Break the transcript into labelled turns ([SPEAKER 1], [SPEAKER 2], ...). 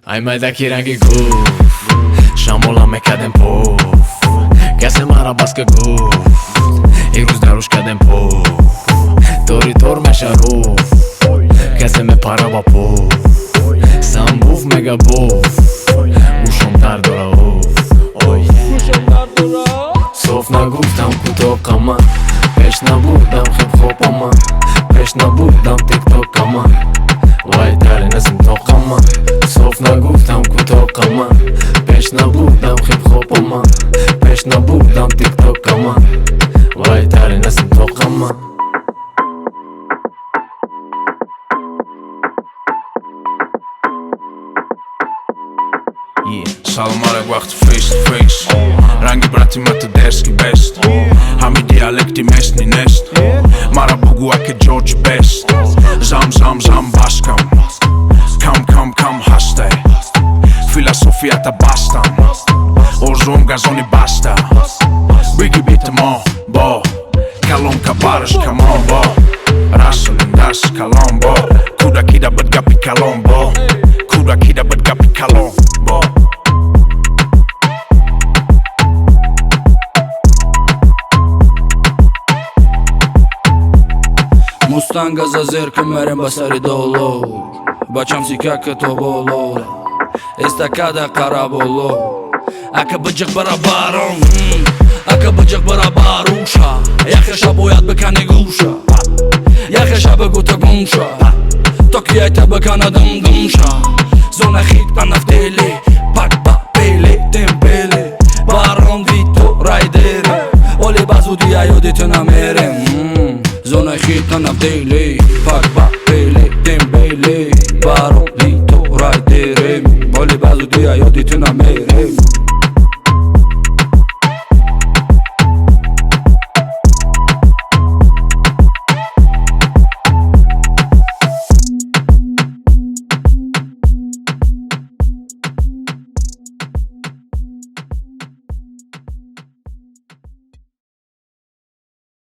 [SPEAKER 1] Ai mai da chi rangi guf Shamola me kadem pof Kase mara baske guf Iruz darush kadem pof Tori tor me sharuf Kase me para ba pof Sam buf mega bof Ushom dar dora of Sof na guftam kutok aman Pesh na budam khib khop aman Pesh na budam tiktok aman Vay tare nesim tok aman Sof na guftam kutok aman Pesh na budam khib khop aman Pesh na budam tiktok aman Vay tare nesim tok aman
[SPEAKER 2] Salam alek wacht face to face Rangi brati ma të deski best Hami dialekti mes një nest Mara bugu ake George best Zam zam zam baskam Kam haste Filosofia ta bastan Orzum gazoni basta Bigi bitë mo, bo Kalon ka barësh, come on, bo Rasën InDas, kalon, bo Kuda kida bët gapi kalon, bo Kuda kida bët gapi kalon, bo
[SPEAKER 3] Мустанг газа зерка мерем басари доло Бачам си какето боло Estacada караболо Ака быджак барабарон Ака быджак барабаруша Яхеша бояд бекане гуша Яхеша бегута гумша Токи айта бекана дымша Зона хит пана в теле Пак па пеле темпеле Барон вито Ryder Оли базу диайодите намерем Zona hita na daily Pak ba pele tembele Baron dito Ryder Oli bazu dia yo ditu na mere